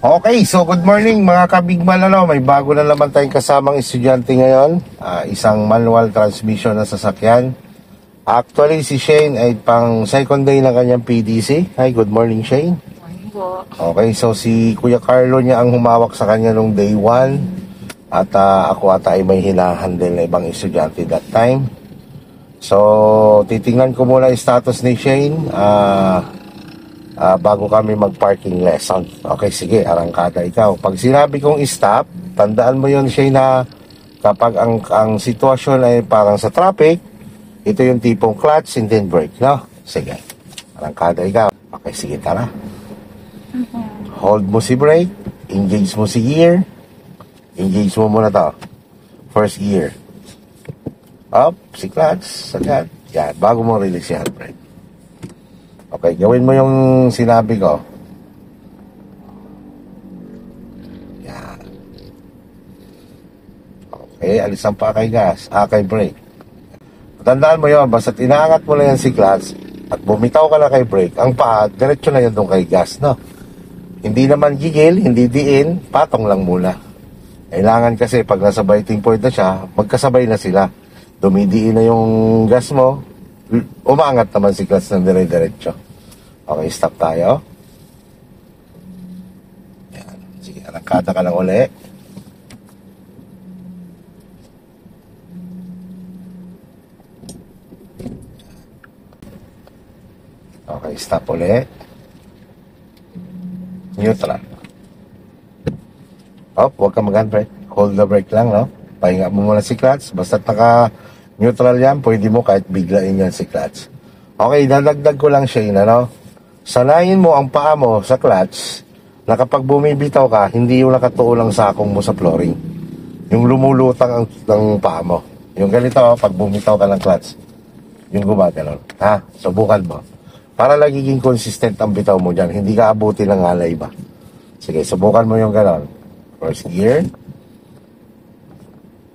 Okay, so good morning mga kabigman. May bago na naman tayong kasamang estudyante ngayon. Isang manual transmission na sasakyan. Actually, si Shane ay pang second day ng kanyang PDC. Hi, good morning Shane. Morning po. Okay, so si Kuya Carlo niya ang humawak sa kanya nung day 1. At ako ata ay may hinahandle na ibang estudyante that time. So, titingnan ko muna yung status ni Shane. Bago kami mag-parking lesson. Okay, sige, arangkada ikaw. Pag sinabi kong stop, tandaan mo yun, Shane, na kapag ang sitwasyon ay parang sa traffic, ito yung tipong clutch and then brake, no? Sige, arangkada ikaw. Okay, sige, tara. Hold mo si brake, engage mo si gear, engage mo muna to. First gear. Up, si clutch, sagad. Yan, bago mo release yung handbrake. Okay, gawin mo yung sinabi ko. Yan. Okay, alis ang pakay gas. Kay brake. Tandaan mo yun, basta inaangat mo na yan si clutch at bumitaw ka na kay brake, ang paa, diretso na yun doon kay gas, no? Hindi naman gigil, hindi diin, patong lang muna. Kailangan kasi pag nasa biting point na siya, magkasabay na sila. Dumidiin na yung gas mo, umaangat naman si clutch ng dire-diretso. Okay, stop tayo. Yan. Sige, arangkada ka lang uli. Okay, stop uli. Neutral. Huwag ka mag-handbrake. Hold the brake lang, no? Pahinga mo muna si clutch. Basta naka-neutral yan, pwede mo kahit biglain yan si clutch. Okay, dadagdag ko lang siya, ano? Sanayin mo ang paa mo sa clutch na kapag bumibitaw ka, hindi yung nakatuon ang sakong mo sa flooring. Yung lumulutang ang paa mo. Yung ganito, pag bumitaw ka ng clutch, yung gumaganon. Ha? Subukan mo. Para lagiging consistent ang bitaw mo dyan. Hindi ka abutin ng alay ba? Sige, subukan mo yung ganon. First gear.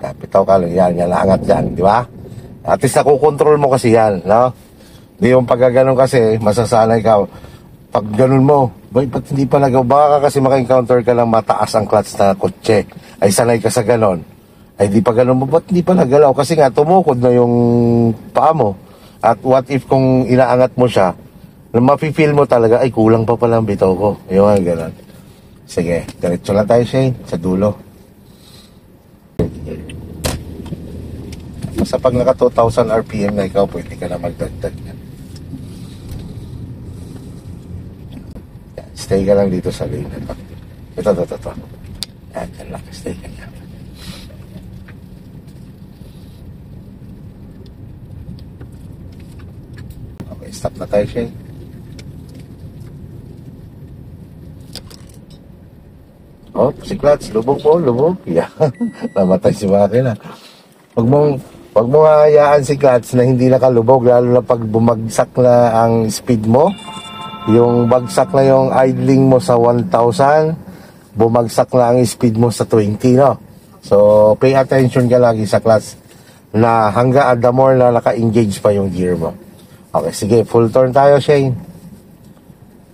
Bitaw ka lang yan. Yan, angat yan. Di ba? At least nakukontrol mo kasi yan. No? Di yung pagkaganon kasi, masasanay ka. Pag ganun mo, ba't hindi pa nagawa? Baka kasi maka-encounter ka lang mataas ang clutch na kotse. Ay sanay ka sa ganon. Ay di pa ganun mo, ba't hindi pa nagalaw? Kasi nga, tumukod na yung paa mo. At what if kung inaangat mo siya, mafe-feel mo talaga, ay kulang pa pala ang bitaw ko. Yung ganon. Sige, diretso lang tayo, Shane, sa dulo. Basta pag naka 2,000 RPM na ikaw, pwede ka na magdagdag yan. Stay ka lang dito sa lane na to. Ito. Yan, yan lang. Stay ka lang. Okay, stop na tayo, Shane. Si clutch, lubog mo, lubog. Yeah. Namatay si makina. Huwag mo hayaan si clutch na hindi nakalubog, lalo na pag bumagsak na ang speed mo. Yung bagsak na yung idling mo sa 1,000, bumagsak na ang speed mo sa 20, no? So, pay attention ka lagi sa clutch na hanggang the more na naka-engage pa yung gear mo. Okay, sige, full turn tayo, Shane.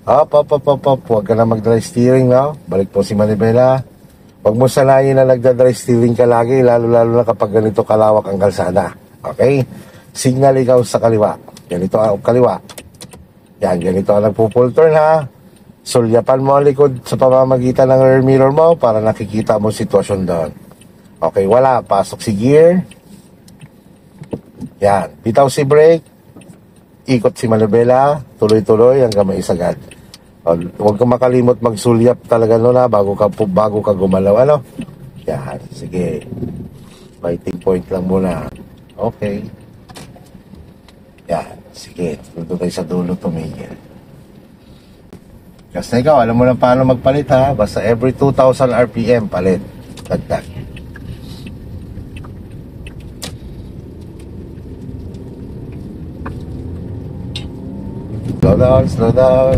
Up. Huwag ka na mag-dry steering, no? Balik po si Manibela. Huwag mo sanayin na nagda-dry steering ka lagi, lalo-lalo na kapag ganito kalawak ang kalsada. Okay? Signal ikaw sa kaliwa. Ganito ang kaliwa. Yan, ganito ang nagpo-full turn, ha? Sulyapan mo ang likod sa pamamagitan ng rear mirror mo para nakikita mo sitwasyon doon. Okay, wala. Pasok si gear. Yan. Bitaw si brake. Ikot si Manibela. Tuloy-tuloy hanggang maisagad. Huwag kang makalimot magsulyap talaga no na bago ka gumalaw, ano? Yan, sige. Biting point lang muna. Okay. Yan, sige. Dito tayo sa dulo tumigil. Kasi ikaw, alam mo na paano magpalit, ha? Basta every 2,000 RPM palit. Dagdag. Slow down.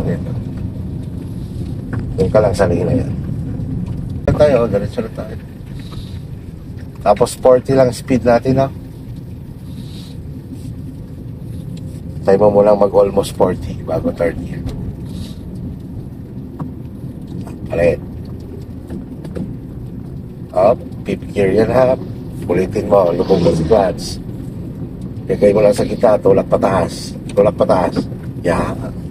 Doon ka lang sa lina yan. Diretso na tayo. Tapos 40 lang speed natin, no? Tayo mo lang mag almost 40 bago 30. Palit. Up, pipikir yan ha. Ulitin mo, lubog mo si clutch. Ikay mo lang sa kita, tulak pataas. Tulak pataas. Yan.